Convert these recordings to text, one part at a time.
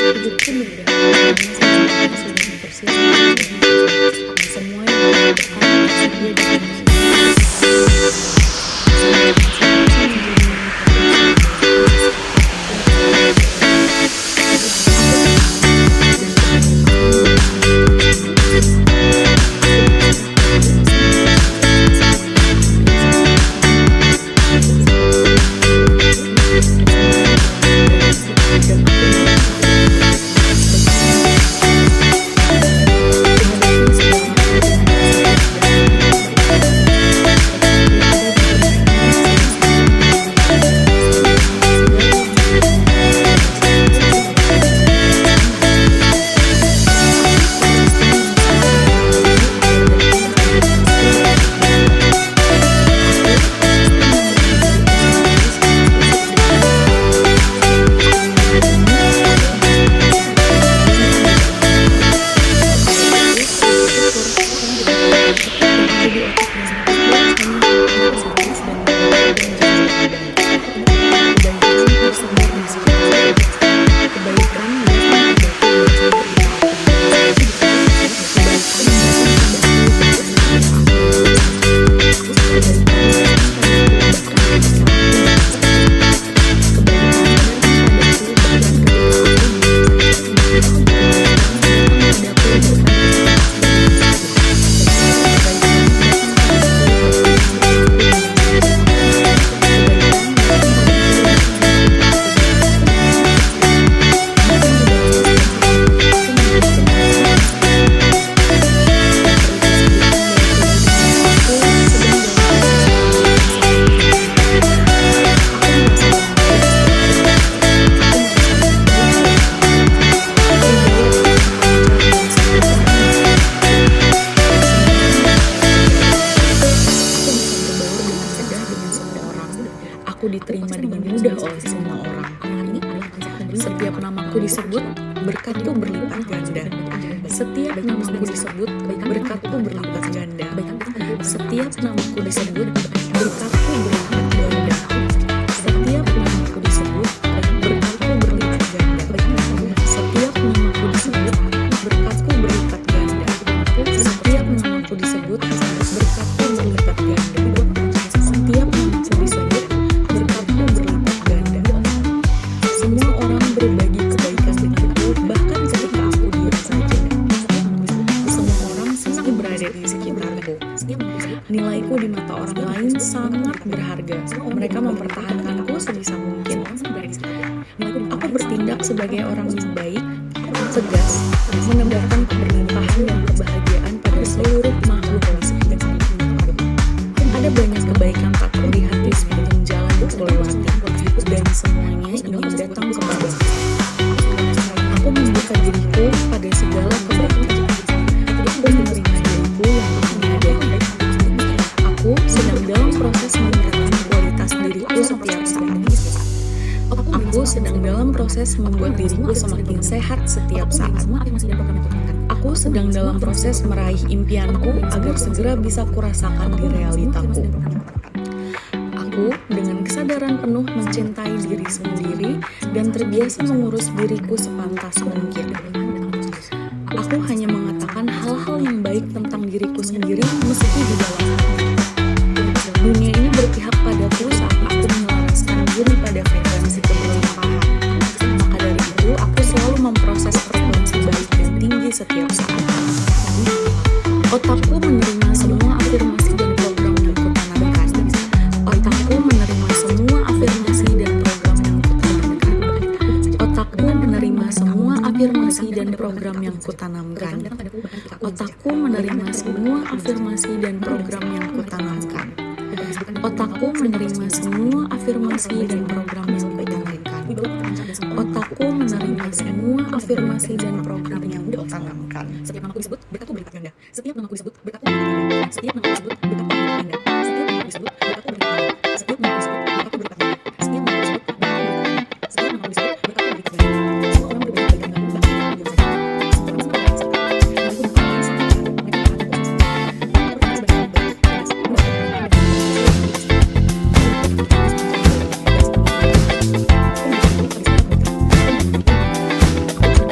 Hidupku mudah, karena semuanya sudah dipersiapkan. Semua yang dilakukan tersedia di dunia. Aku diterima dengan mudah oleh semua orang. Setiap namaku disebut, berkatku berlipat ganda. Setiap namaku disebut, berkatku berlipat ganda. Setiap namaku disebut, berkatku berlipat ganda. Setiap namaku disebut, berkatku berlipat ganda. Setiap namaku disebut, berkatku berlipat ganda. Setiap namaku disebut, berkatku berlipat ganda. Setiap namaku disebut, berkatku berlipat ganda. Semua orang berbagi kebaikan denganku, bahkan ketika aku diam saja. Semua orang selalu berada di sekitarku. Nilaiku di mata orang lain sangat berharga. Mereka mempertahankanku sebisa mungkin. Aku bertindak sebagai orang yang baik, tegas, menebarkan keberlimpahan dan kebahagiaan pada seluruh makhluk di sekitarku. Ada banyak kebaikan tak terlihat di sepanjang jalan yang kulewati, dan semuanya ingin datang kepadaku. Aku membuka diriku pada segala kebaikan. Aku menerima diriku yang ada. Aku sedang dalam proses meningkatkan kualitas diriku setiap saat. Aku sedang dalam proses membuat diriku semakin sehat setiap saat. Aku sedang dalam proses meraih impianku agar segera bisa kurasakan di realitaku. Aku dengan kesadaran penuh mencintai diri sendiri dan terbiasa mengurus diriku sepantas mungkin. Aku hanya mengatakan hal-hal yang baik tentang diriku sendiri meski di dalam hati. Dunia ini berpihak padaku saat aku menyelaraskan diri pada frekuensi keberlimpahan. Maka dari itu, aku selalu memproses frekuensi baik dan tinggi setiap saat. Otakku menerima semua afirmasi dan program yang kutanamkan. Otakku menerima semua afirmasi dan program yang kutanamkan. Otakku menerima semua afirmasi dan program yang kutanamkan. Otakku menerima semua afirmasi dan program yang kutanamkan. Otakku menerima semua afirmasi dan program yang kutanamkan. Otakku menerima semua afirmasi dan program yang kutanamkan. Setiap namaku disebut, berkatku berlipat ganda. Setiap namaku disebut, berkatku berlipat ganda. Setiap namaku disebut, berkatku berlipat ganda. Setiap namaku disebut, berkatku berlipat ganda. Setiap namaku disebut, berkatku berlipat ganda. Setiap namaku disebut, berkatku berlipat ganda. Setiap namaku disebut, berkatku berlipat ganda. Semua orang berbeda dengan aku, bahkan aku diam saja. Semua orang seperti yang sekarang. Mereka bukan sangat baik. Mereka akan proses. Aku berkata sebagai baik, tegas,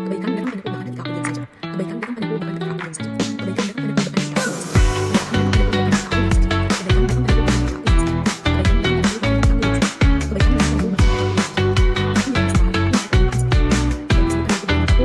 kebaikan